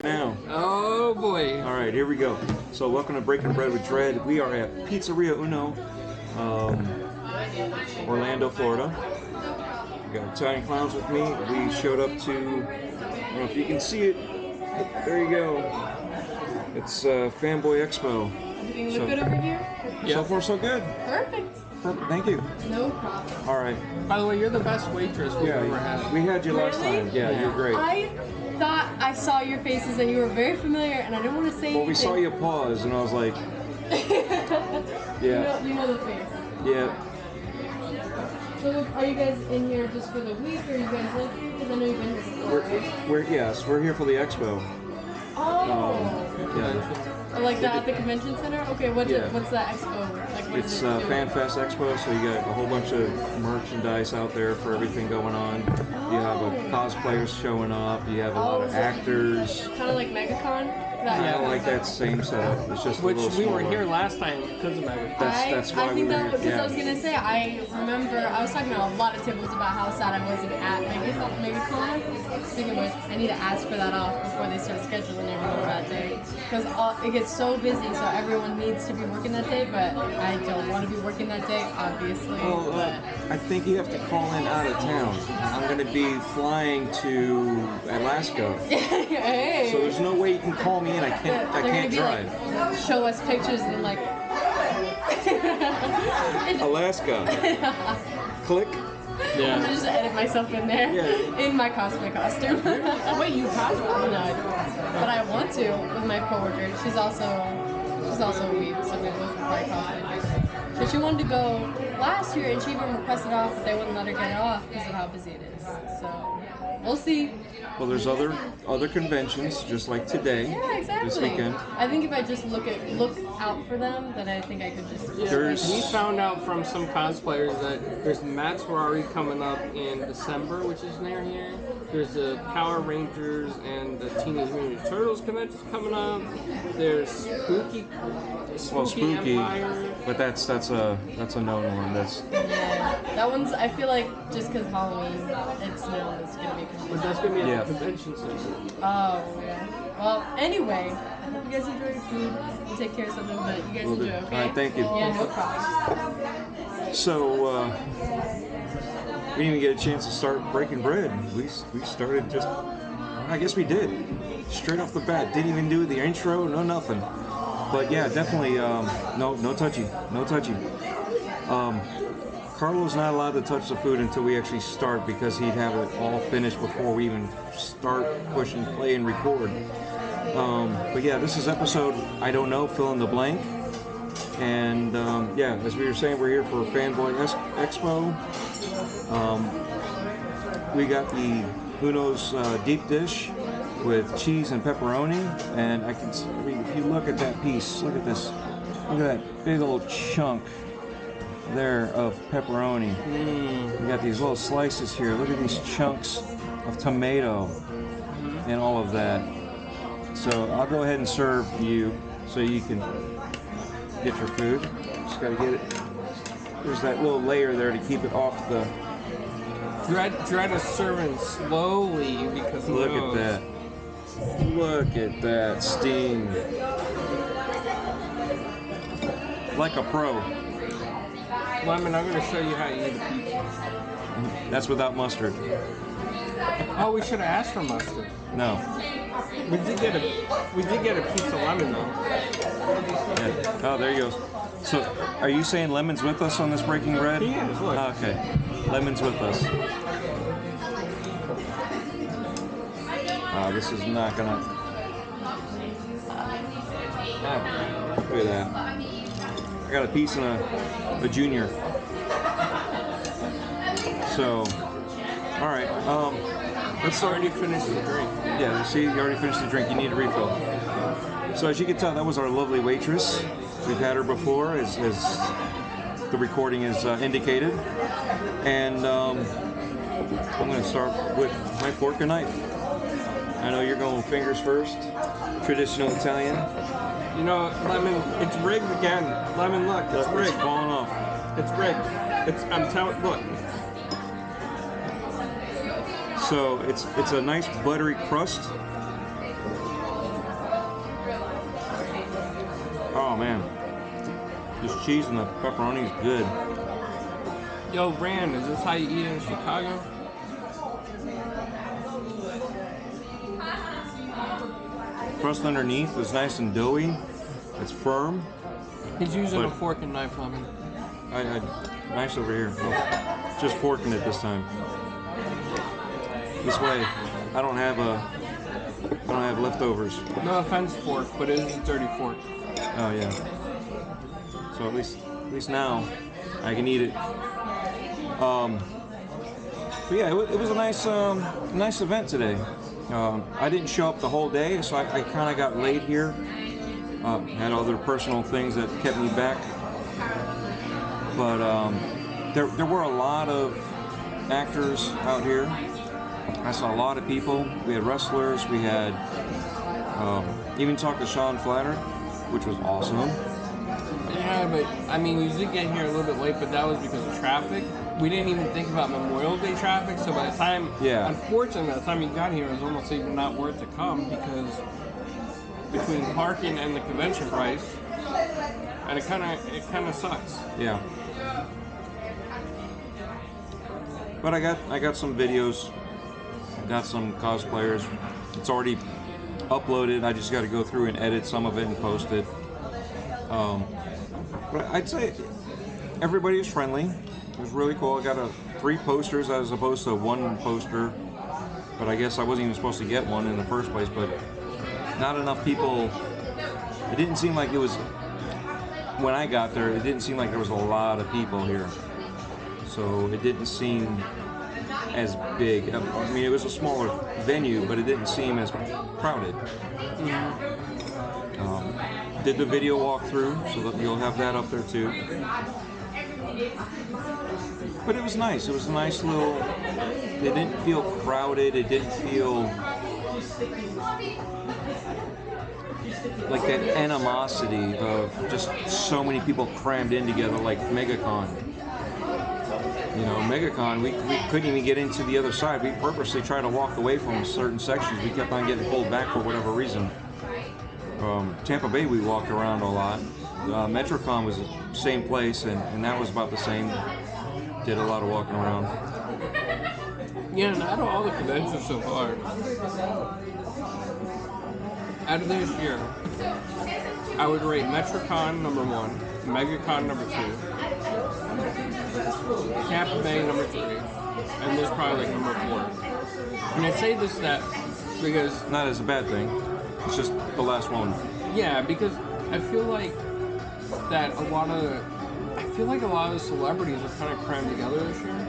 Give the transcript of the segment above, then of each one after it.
Now. Oh boy. All right, here we go. So welcome to Breaking Bread with Dread. We are at Pizzeria UNO, Orlando, Florida. We got Italian Clowns with me. We showed up to, I don't know if you can see it, but there you go. It's Fanboy Expo. Everything look good over here? So far so good. Perfect. Perfect, thank you. No problem. All right. By the way, you're the best waitress we've ever had. We had you last Really? time. Yeah, you're great. I thought I saw your faces and you were very familiar, and I didn't want to say anything. Well, we saw you pause, and I was like, yeah. You know the face. Yeah. So are you guys in here just for the week, or you guys live here? Because I know you've been here before, right? We're here for the expo. Oh. Yeah. Like that at the convention center? Okay, what's that expo? Like, what It's does it do? Fan Fest Expo, so you got a whole bunch of merchandise out there for everything going on. You have cosplayers showing up. You have a lot of actors. Kind of like MegaCon? I don't like that same setup. It's just a little we were smaller. here last time because of that. That's why we were here. Because Yeah. I was gonna say, I remember I was talking to a lot of tables about how sad I wasn't at MegaCon. Speaking of which, I need to ask for that off before they start scheduling everyone that day, because it gets so busy, so everyone needs to be working that day. But I don't want to be working that day, obviously. Well, I think you have to call in out of town. I'm going to be flying to Alaska, Hey. so there's no way you can call me in. I can't drive. Like, show us pictures and like. Alaska. Click. Yeah. I'm gonna just edit myself in there. Yeah. In my cosplay costume. Wait, you cosplay? No, I don't. But I want to with my coworker. She's also a weeb, so we both play cosplay. So she wanted to go last year, and she even requested off, but they wouldn't let her get it off because of how busy it is. So we'll see. Well, there's other conventions just like today. Yeah, exactly. This weekend. I think if I just look out for them, then I think I could just. We found out from some cosplayers that there's Matt's Ferrari coming up in December, which is near here. There's the Power Rangers and the Teenage Mutant Ninja Turtles conventions coming up. There's Spooky Empire. But that's a known one. That one's. I feel like just because Halloween, it's known it's gonna be. But that's gonna be at the convention center. Oh, yeah. Well, anyway, I hope you guys enjoy your food. We'll take care of something, but you guys enjoy, okay? All right, thank you. Yeah, no problem. So, we didn't even get a chance to start breaking bread. We started just, I guess we did. Straight off the bat. Didn't even do the intro, no nothing. But yeah, definitely, no touchy. Carlo's not allowed to touch the food until we actually start, because he'd have it all finished before we even start pushing play and record. But yeah, this is episode, I don't know, fill in the blank. And yeah, as we were saying, we're here for Fanboy Expo. We got the UNO's deep dish with cheese and pepperoni. And I mean, if you look at that piece, look at this. Look at that big old chunk there of pepperoni. We got these little slices here. Look at these chunks of tomato and all of that. So I'll go ahead and serve you so you can get your food. Just gotta get it. There's that little layer there to keep it off the. Dread is serving slowly because he Look knows. at that. Look at that steam. Like a pro. Lemon, I'm going to show you how you eat a pizza. That's without mustard. Oh, we should have asked for mustard. No. We did get a piece of lemon though. Yeah. Oh, there he goes. So, are you saying Lemon's with us on this breaking bread? He is, look. Okay. Lemon's with us. This is not gonna. Oh, look at that. I got a piece and a junior. So, all right. Let's Already finished the drink. Yeah, see, you already finished the drink. You need a refill. So as you can tell, that was our lovely waitress. We've had her before, as the recording is indicated. And I'm going to start with my fork and knife. I know you're going fingers first. Traditional Italian. You know, Lemon, it's rigged again. Lemon, look, it's rigged. It's falling off. It's rigged. I'm telling, look. So it's a nice buttery crust. man, this cheese and the pepperoni is good. Yo, Rand, is this how you eat in Chicago? Crust underneath is nice and doughy. It's firm. He's using a fork and knife on me. Nice over here. Oh, just forking it this time. This way, I don't have leftovers. No offense, fork, but it is a dirty fork. Oh yeah. So at least now I can eat it. But yeah, it was a nice event today. I didn't show up the whole day, so I kind of got late here. Had other personal things that kept me back. But there were a lot of actors out here. I saw a lot of people. We had wrestlers. We had even talked to Sean Flatter, which was awesome. Yeah, but I mean, we did get here a little bit late, but that was because of traffic. We didn't even think about Memorial Day traffic, so by the time, unfortunately, by the time you got here, it was almost even not worth to come because between parking and the convention price, and it kind of sucks. Yeah. But I got some videos. Got some cosplayers. It's already uploaded. I just got to go through and edit some of it and post it. But I'd say everybody was friendly. It was really cool. I got 3 posters as opposed to 1 poster. But I guess I wasn't even supposed to get one in the first place. But not enough people. It didn't seem like it was. When I got there, it didn't seem like there was a lot of people here. So it didn't seem as big. I mean, it was a smaller venue, but it didn't seem as crowded. Did the video walkthrough, so that you'll have that up there too. But it was nice. It was a nice little. It didn't feel crowded. It didn't feel like that animosity of just so many people crammed in together, like MegaCon. You know, MegaCon, we couldn't even get into the other side. We purposely tried to walk away from certain sections. We kept on getting pulled back for whatever reason. Tampa Bay, we walked around a lot. MetroCon was the same place, and that was about the same. Did a lot of walking around. Yeah, and out of all the conventions so far, out of this year, I would rate MetroCon number 1, MegaCon number 2, Tampa Bay number 3, and this probably like number 4. And I say this that because not as a bad thing. It's just the last one. Yeah, because I feel like a lot of the celebrities are kind of crammed together this year,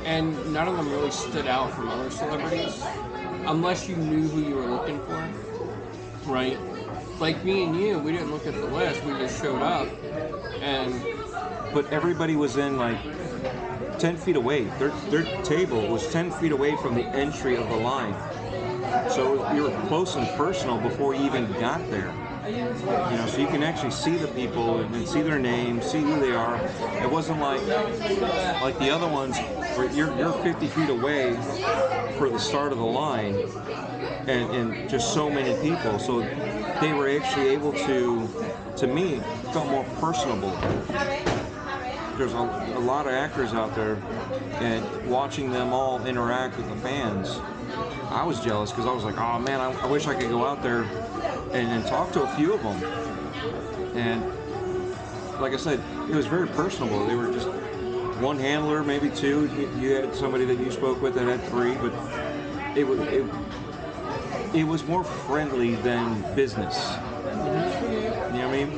and none of them really stood out from other celebrities, unless you knew who you were looking for, right? Like me and you, we didn't look at the list. We just showed up, but everybody was in like 10 feet away. Their table was 10 feet away from the entry of the line. So you were close and personal before you even got there. You know, so you can actually see the people and see their names, see who they are. It wasn't like the other ones where you're 50 feet away for the start of the line and just so many people. So they were actually able to me, felt more personable. There's a lot of actors out there, and watching them all interact with the fans, I was jealous because I was like, oh man, I wish I could go out there and talk to a few of them. And like I said, it was very personable. They were just one handler, maybe 2. You had somebody that you spoke with that had 3, but it was more friendly than business. You know what I mean?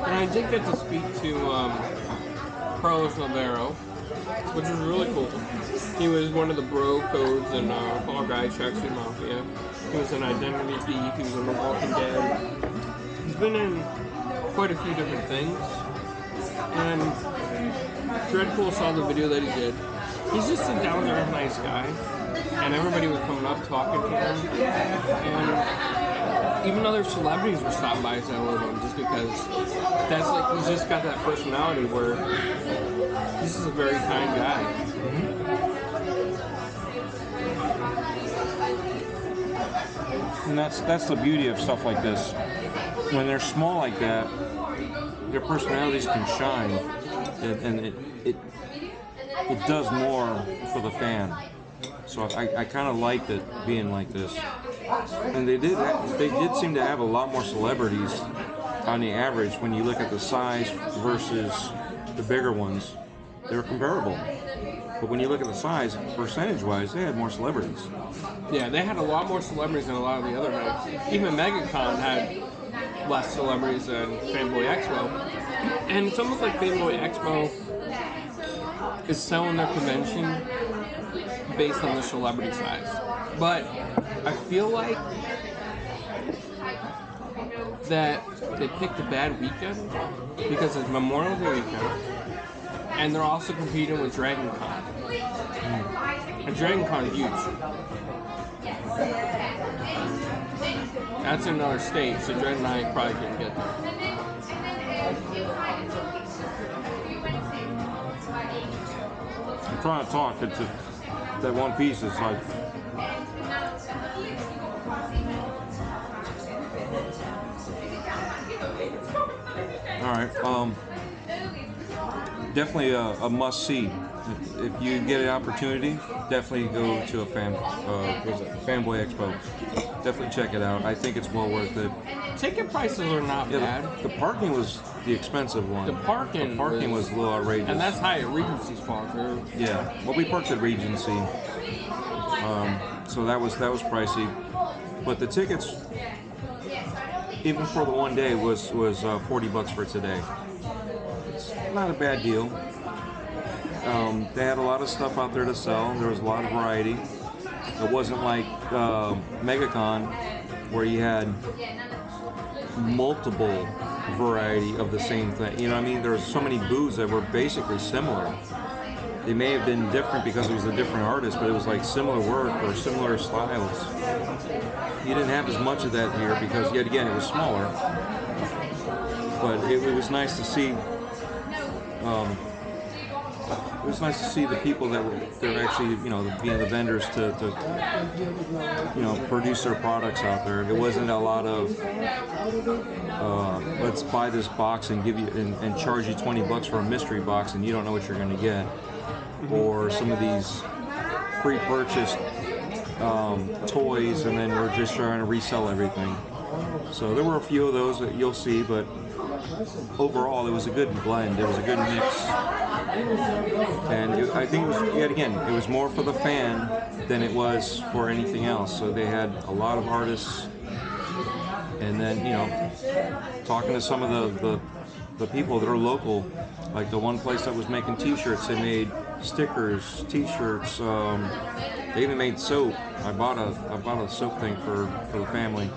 And I did get to speak to Carlo Navarro, which was really cool. He was one of the bro codes in Fall Guy Tracksuit Mafia. He was an Identity Thief. He was in The Walking Dead. He's been in quite a few different things. And DREADPOOL saw the video that he did. He's just a down-to-earth nice guy. And everybody was coming up talking to him. And even other celebrities were stopping by and saying hello to him just because that's like, he's just got that personality where this is a very kind guy. And that's the beauty of stuff like this. When they're small like that, their personalities can shine, and it does more for the fan. So I kind of liked it being like this. And they did seem to have a lot more celebrities on the average when you look at the size versus the bigger ones. They were comparable. But when you look at the size, percentage-wise, they had more celebrities. Yeah, they had a lot more celebrities than a lot of the other events. Even MegaCon had less celebrities than Fanboy Expo. And it's almost like Fanboy Expo is selling their convention based on the celebrity size. But I feel like that they picked a bad weekend because it's Memorial Day weekend, and they're also competing with Dragon Con. And Dragon Con is huge. That's in another state, so Dred and I probably couldn't get there. I'm trying to talk. It's just that one piece is like. All right. Definitely a must see. If you get an opportunity, definitely go to a Fanboy Expo. Definitely check it out. I think it's well worth it. Ticket prices are not bad. The parking was the expensive one. The parking was a little outrageous. And that's high at Regency's fault, too. Yeah. Well, we parked at Regency. So that was pricey. But the tickets, even for the one day, was $40 for today. It's not a bad deal. They had a lot of stuff out there to sell. There was a lot of variety. It wasn't like MegaCon, where you had multiple variety of the same thing. You know what I mean? There were so many booths that were basically similar. They may have been different because it was a different artist, but it was like similar work or similar styles. You didn't have as much of that here because, yet again, it was smaller. But it was nice to see. It was nice to see the people that were actually, being the vendors to produce their products out there. It wasn't a lot of let's buy this box and give you and charge you $20 for a mystery box and you don't know what you're going to get, or some of these pre-purchased toys and then we're just trying to resell everything. So there were a few of those that you'll see, but overall it was a good blend. It was a good mix. And I think it was, yet again, it was more for the fan than it was for anything else. So they had a lot of artists, and then talking to some of the people that are local, like the one place that was making T-shirts. They made stickers, T-shirts. They even made soap. I bought a soap thing for the family.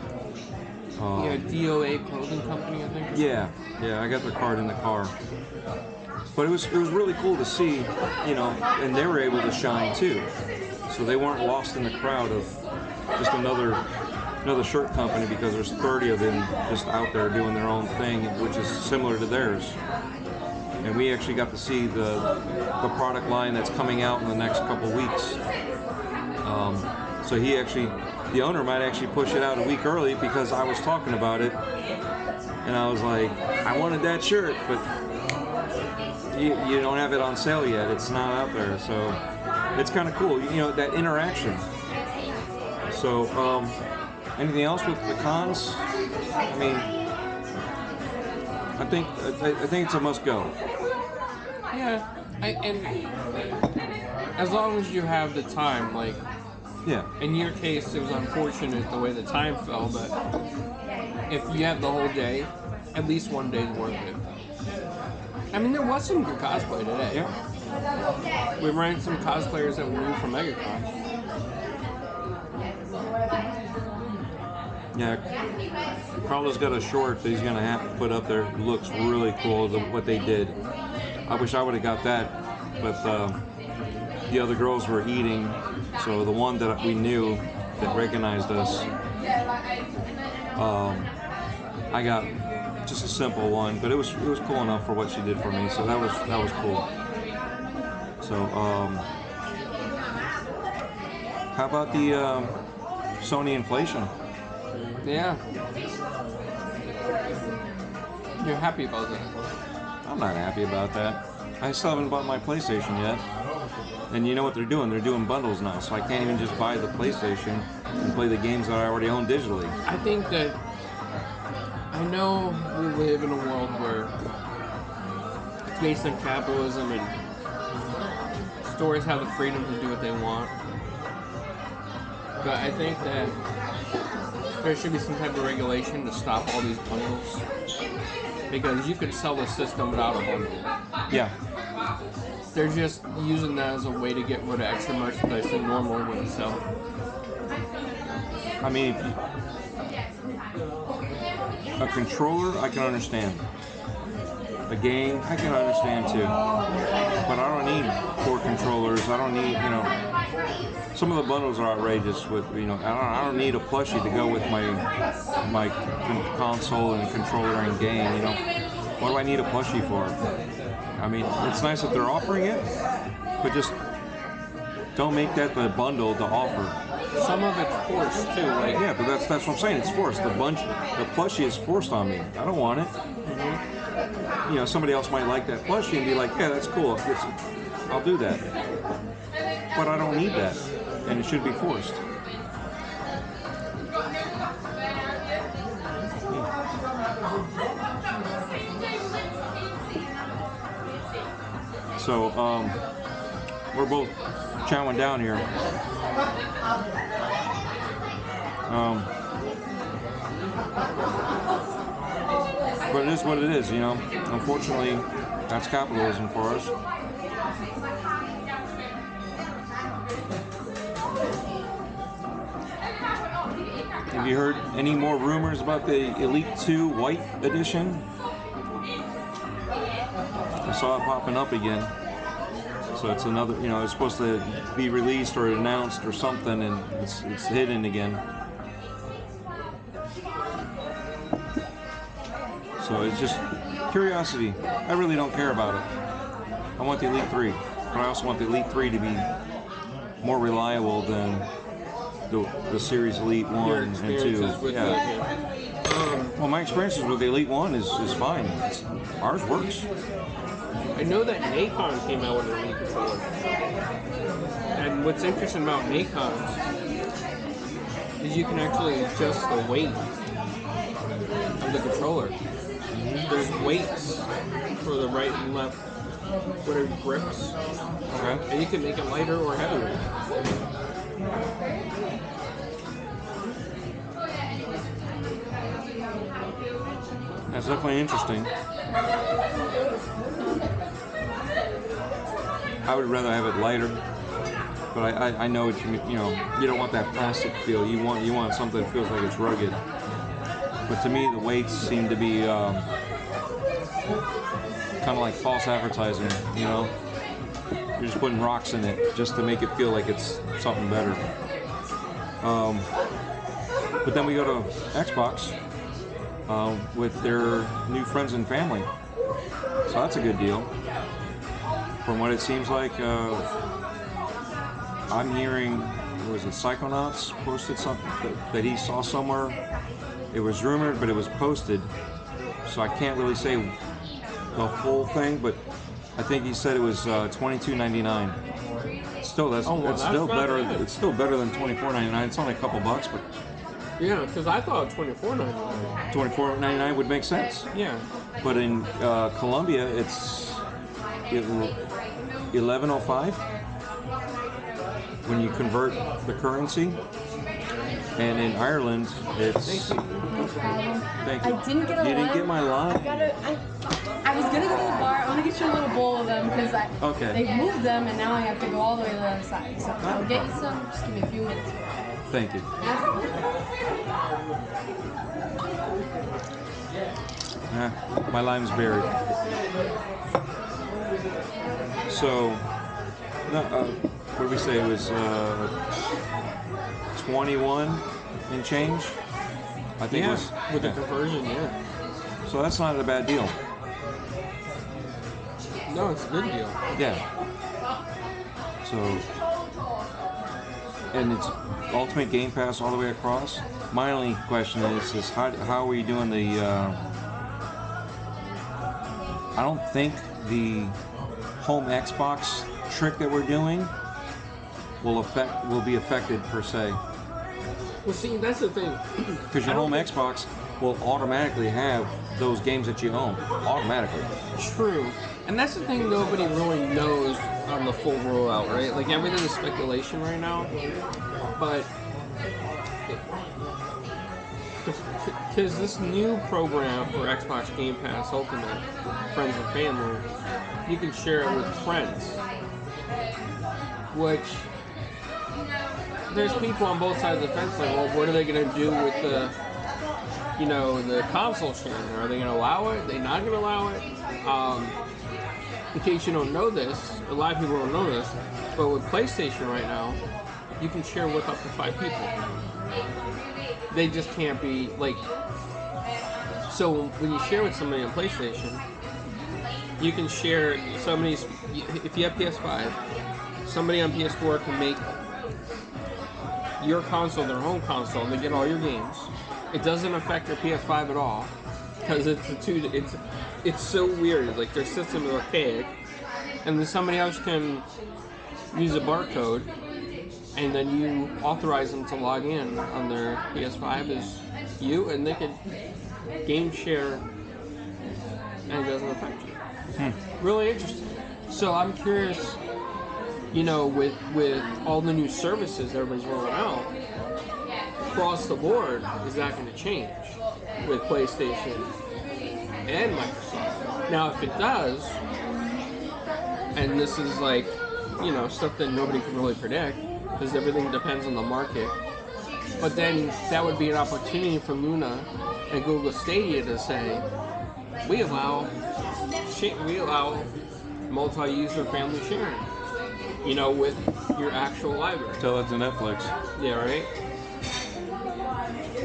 DOA Clothing Company, I think. Yeah, I got their card in the car. But it was really cool to see, and they were able to shine too. So they weren't lost in the crowd of just another shirt company, because there's 30 of them just out there doing their own thing, which is similar to theirs. And we actually got to see the product line that's coming out in the next couple weeks. So the owner might actually push it out a week early because I was talking about it, and I was like, I wanted that shirt, but you don't have it on sale yet. It's not out there, so it's kind of cool, that interaction. So, anything else with the cons? I mean, I think it's a must go. Yeah, and as long as you have the time, like. Yeah. In your case, it was unfortunate the way the time fell, but if you have the whole day, at least one day is worth it. I mean, there was some good cosplay today. Yeah. We ran into some cosplayers that were new from MegaCon. Yeah. Carlo's got a short that he's going to have to put up there. It looks really cool, what they did. I wish I would have got that, but the other girls were eating, so the one that we knew that recognized us, I got just a simple one, but it was cool enough for what she did for me, so that was cool. So how about the Sony inflation? Yeah. You're happy about that? I'm not happy about that. I still haven't bought my PlayStation yet. And you know what they're doing? They're doing bundles now, so I can't even just buy the PlayStation and play the games that I already own digitally. I think that I know we live in a world where it's based on capitalism and stores have the freedom to do what they want. But I think that there should be some type of regulation to stop all these bundles. Because you could sell the system without a bundle. Yeah. They're just using that as a way to get rid of extra merchandise they normally wouldn't sell. I mean, a controller, I can understand. A game, I can understand too. But I don't need 4 controllers. I don't need, some of the bundles are outrageous with, I don't need a plushie to go with my console and controller and game, What do I need a plushie for? I mean, it's nice that they're offering it, but just don't make that the bundle to offer. Some of it's forced too. Yeah, but that's what I'm saying. It's forced. The plushie is forced on me. I don't want it. Mm-hmm. Somebody else might like that plushie and be like, yeah, that's cool. I'll do that. But I don't need that, and it should be forced. So, we're both chowing down here. But it is what it is, Unfortunately, that's capitalism for us. Have you heard any more rumors about the Elite 2 White Edition? I saw it popping up again. So it's another, it's supposed to be released or announced or something, and it's hidden again. So it's just curiosity. I really don't care about it. I want the Elite 3, but I also want the Elite 3 to be more reliable than the Series Elite 1 and 2. Well, my experiences with the Elite 1 is fine. Ours works. I know that Nacon came out with an Elite controller. And what's interesting about Nacons is you can actually adjust the weight of the controller. Mm-hmm. There's weights for the right and left, whatever grips. Okay. And you can make it lighter or heavier. That's definitely interesting. I would rather have it lighter, but I know what you mean. You don't want that plastic feel. You want something that feels like it's rugged. But to me, the weights seem to be kind of like false advertising. You're just putting rocks in it just to make it feel like it's something better. But then we go to Xbox with their new friends and family, so that's a good deal. From what it seems like, I'm hearing, was it Psychonauts posted something that he saw somewhere? It was rumored, but it was posted, so I can't really say the whole thing, but I think he said it was $22.99. Still, it's still better. Bad. It's still better than $24.99. It's only a couple bucks, but yeah, because I thought $24.99. $24.99 would make sense. Yeah, but in Colombia, it's $11.05 when you convert the currency, and in Ireland, it's. Thank you. I didn't get a lime. You didn't get my lime? I was gonna go to the bar. I'm gonna get you a little bowl of them because they moved them and now I have to go all the way to the other side. So I'll get you some. Just give me a few minutes. Thank you. My lime's buried. So, what did we say? It was 21 and change. I think it was with the conversion. Yeah. So that's not a bad deal. No, it's a good deal. Yeah. So, and it's Ultimate Game Pass all the way across. My only question is how are you doing the? I don't think the home Xbox trick that we're doing will be affected per se. Well, see, that's the thing. Because your home Xbox will automatically have those games that you own automatically. True. And that's the thing nobody really knows on the full rollout, right? Like, everything is speculation right now. But because this new program for Xbox Game Pass Ultimate, Friends and Family, you can share it with friends. Which, there's people on both sides of the fence like, well, what are they going to do with the console sharing? Are they going to allow it? Are they not going to allow it? In case you don't know this, a lot of people don't know this, but with PlayStation right now, you can share with up to 5 people. They just can't be, like... So when you share with somebody on PlayStation, you can share somebody's... If you have PS5, somebody on PS4 can make your console their home console, and they get all your games. It doesn't affect your PS5 at all, because it's so weird. Like, their system is archaic, and then somebody else can use a barcode, and then you authorize them to log in on their PS5 as you, and they can game share, and it doesn't affect you. Really interesting. So I'm curious, with all the new services everybody's rolling out, across the board, is that going to change with PlayStation and Microsoft? Now, if it does, and this is like, stuff that nobody can really predict, because everything depends on the market, but then that would be an opportunity for Luna and Google Stadia to say, we allow multi-user family sharing, with your actual library. Tell that to Netflix. Yeah, right?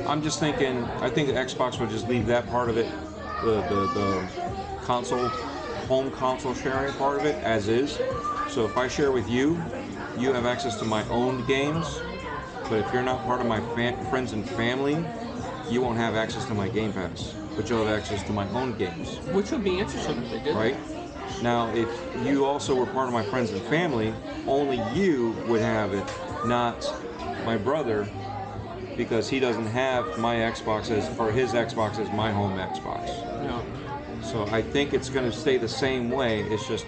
I'm just thinking, I think Xbox would just leave that part of it, the console, home console sharing part of it, as is. So if I share with you, you have access to my own games, but if you're not part of my friends and family, you won't have access to my Game Pass, but you'll have access to my own games. Which would be interesting if they did. Right? Now, if you also were part of my friends and family, only you would have it, not my brother, because he doesn't have my Xbox his Xbox as my home Xbox. No. So I think it's going to stay the same way. It's just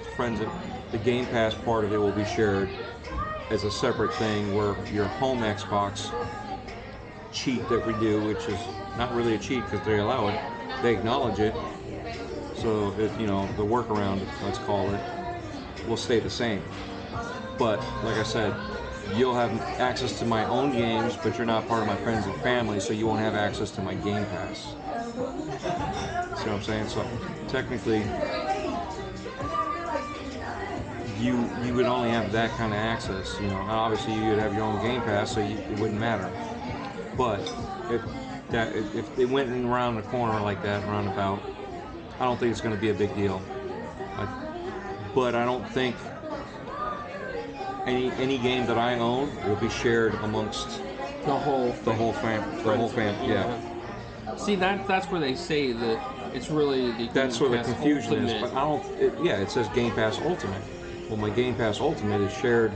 the Game Pass part of it will be shared as a separate thing, where your home Xbox cheat that we do, which is not really a cheat because they allow it, they acknowledge it. So the workaround, let's call it, will stay the same. But like I said, you'll have access to my own games, but you're not part of my friends and family, so you won't have access to my Game Pass. See what I'm saying? So technically, you would only have that kind of access. Obviously you would have your own Game Pass, so it wouldn't matter. But if they went around the corner like that, roundabout, I don't think it's going to be a big deal. But I don't think any game that I own will be shared amongst the whole family. Yeah. See, that's where they say that it's really the That's where the confusion Ultimate. is. But I don't. It says Game Pass Ultimate. Well, my Game Pass Ultimate is shared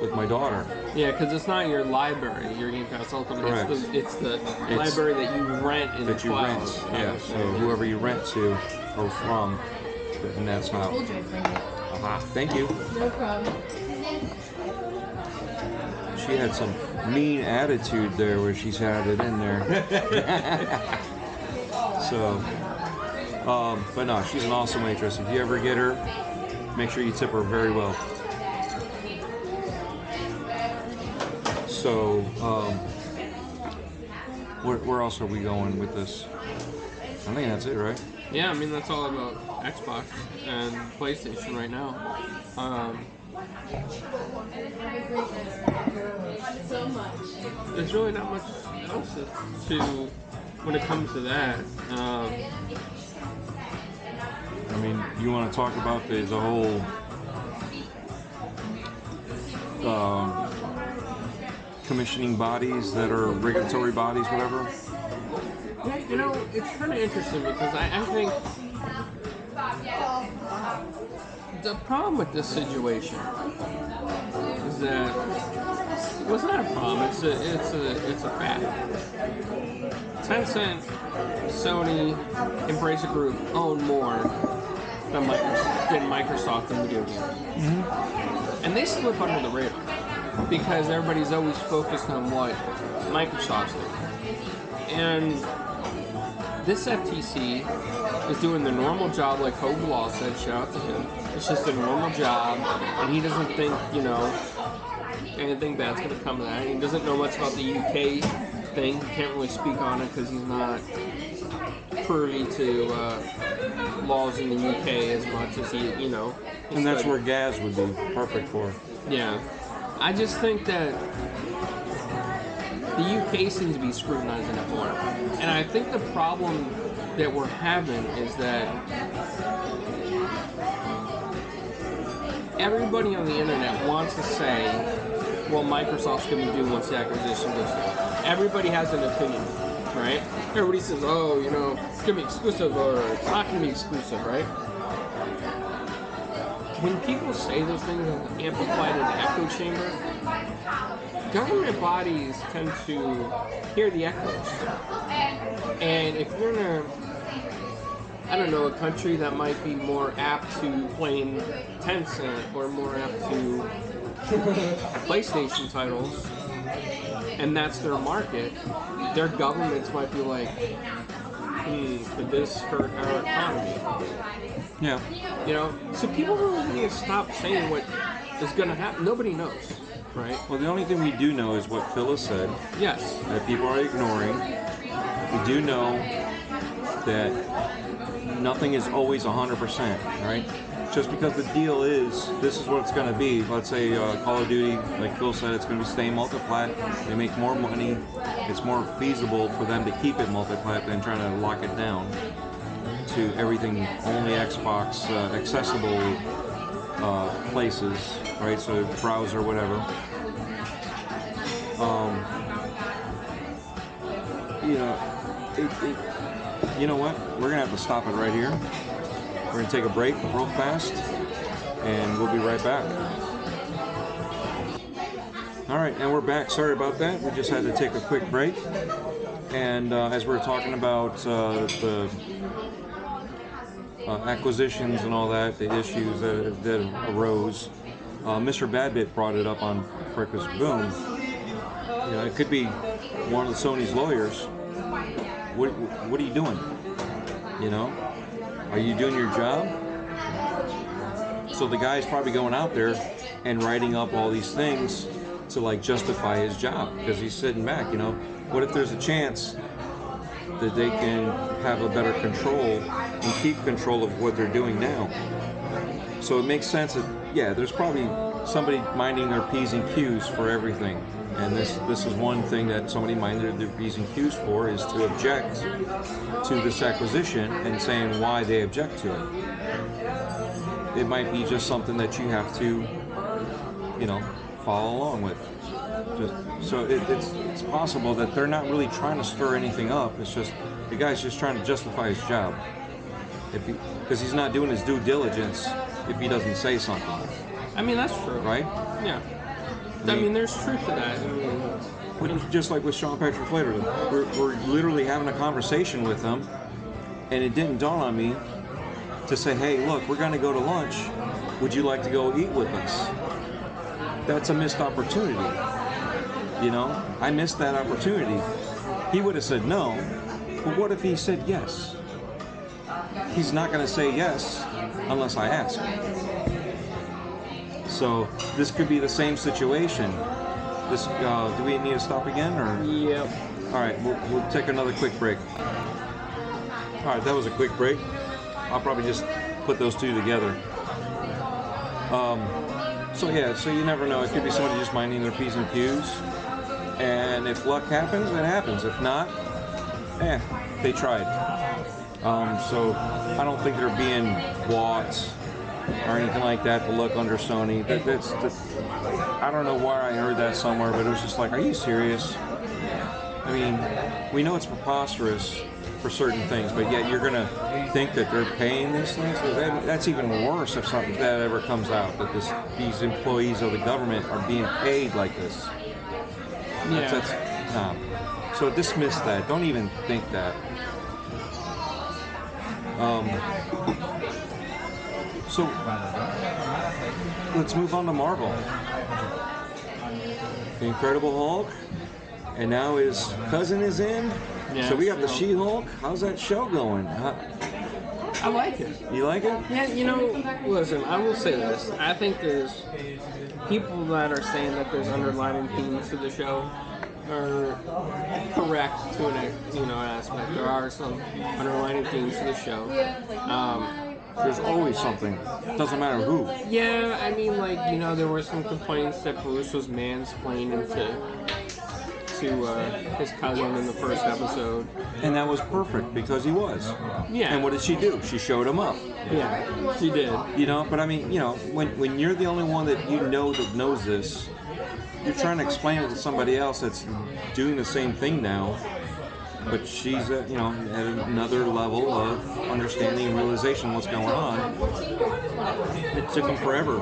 with my daughter. Yeah, because it's not your library, your Game Pass Ultimate. Correct. It's the library that you rent in the cloud. Yeah. So whoever you rent to or from, and that's how. I told you I'd bring it. Thank you. No problem. She had some mean attitude there where she's had it in there. So, but no, she's an awesome waitress. If you ever get her, make sure you tip her very well. So, where else are we going with this? I think that's it, right? Yeah, I mean, that's all about Xbox and PlayStation right now. So much. There's really not much else when it comes to that. I mean, you want to talk about the whole commissioning bodies that are regulatory bodies, whatever? Yeah, you know, it's kind of interesting because I think the problem with this situation is that, well, it's not a problem. It's a fact. Tencent, Sony, Embracer Group own more than Microsoft in video games, and they slip under the radar because everybody's always focused on what Microsoft's doing. And this FTC is doing the normal job, like Hogan Law said. Shout out to him. It's just a normal job, and he doesn't think, you know, anything bad's going to come of that. He doesn't know much about the UK thing. He can't really speak on it because he's not privy to laws in the UK as much as he, you know. And that's where Gaz would be perfect for. Yeah. I just think that the UK seems to be scrutinizing it more. And I think the problem that we're having is that everybody on the internet wants to say, well, Microsoft's going to be doing once the acquisition goes through. Everybody has an opinion, right? Everybody says, oh, you know, it's going to be exclusive or it's not going to be exclusive, right? When people say those things amplified in the echo chamber, government bodies tend to hear the echoes. And if you're in a, I don't know, a country that might be more apt to playing Tencent or more apt to PlayStation titles, and that's their market, their governments might be like, could this hurt our economy? Yeah. You know, so people really need to stop saying what is going to happen. Nobody knows, right? Well, the only thing we do know is what Phyllis said. Yes. That people are ignoring. We do know that nothing is always 100%, right? Just because the deal is, this is what it's going to be. Let's say Call of Duty, like Phil said, it's going to be staying multi-plat. They make more money. It's more feasible for them to keep it multi-plat than trying to lock it down to everything only Xbox accessible places, right? So browser, whatever. You know, you know what? We're gonna have to stop it right here. We're gonna take a break real fast, and we'll be right back. All right, and we're back. Sorry about that. We just had to take a quick break. And as we're talking about the acquisitions and all that, the issues that arose, Mr. Badbit brought it up on Breakfast Boom. You know, it could be one of the Sony's lawyers. What are you doing? You know, are you doing your job? So the guy's probably going out there and writing up all these things to like justify his job because he's sitting back. You know, what if there's a chance that they can have a better control and keep control of what they're doing now? So it makes sense that, yeah, there's probably somebody minding their P's and Q's for everything. And this is one thing that somebody minded their P's and Q's for, is to object to this acquisition and saying why they object to it. It might be just something that you have to, you know, follow along with. So it's possible that they're not really trying to stir anything up. It's just the guy's just trying to justify his job, because he's not doing his due diligence if he doesn't say something. I mean, that's true. Right? Yeah. I mean, there's truth to that. Just like with Sean Patrick Flater, we're literally having a conversation with him, and it didn't dawn on me to say, hey, look, we're going to go to lunch. Would you like to go eat with us? That's a missed opportunity. You know, I missed that opportunity. He would have said no, but what if he said yes? He's not going to say yes unless I ask. So this could be the same situation. This, do we need to stop again, or? Yep. All right, we'll take another quick break. All right, that was a quick break. I'll probably just put those two together. So yeah, so you never know. It could be somebody just minding their P's and Q's. And if luck happens, it happens. If not, they tried. So I don't think they're being bought or anything like that to look under Sony. I don't know why I heard that somewhere, but it was just like, are you serious? I mean, we know it's preposterous for certain things, but yet you're going to think that they're paying these things? That's even worse if something that ever comes out, that these employees of the government are being paid like this. Yeah. No. So dismiss that. Don't even think that. So let's move on to Marvel. The Incredible Hulk, and now his cousin is in. Yeah, so we got the She-Hulk. How's that show going? I like it. You like it? Yeah, listen, I will say this. I think there's people that are saying that there's underlying themes to the show are correct to an aspect. There are some underlying themes to the show. There's always something. Doesn't matter who. Yeah, I mean, there were some complaints that Bruce was mansplaining to his cousin in the first episode. And that was perfect because he was. Yeah. And what did she do? She showed him up. Yeah, she did. But I mean, when you're the only one that that knows this, you're trying to explain it to somebody else that's doing the same thing now. But she's at another level of understanding and realization of what's going on. It took him forever,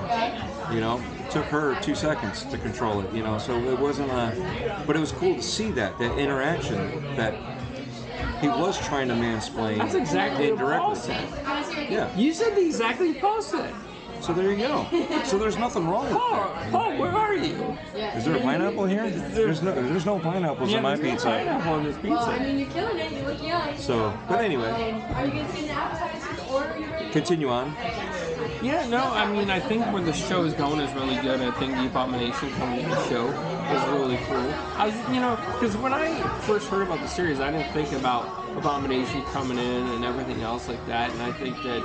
It took her 2 seconds to control it, So it wasn't but it was cool to see that interaction that he was trying to mansplain. That's exactly indirectly. what Paul said. Yeah. You said the exactly Paul said. So there you go. So there's nothing wrong with that. Paul, where are you? Is there a pineapple here? There's no pineapples in my pizza. No pineapple on this pizza. Well, I mean, you're killing it. You look young. So, but anyway. Are you going to see the appetizers or are you ready? Continue on. Yeah, no, I mean, I think where the show is going is really good. I think the Abomination coming to the show is really cool. I was, because when I first heard about the series, I didn't think about Abomination coming in and everything else like that, and I think that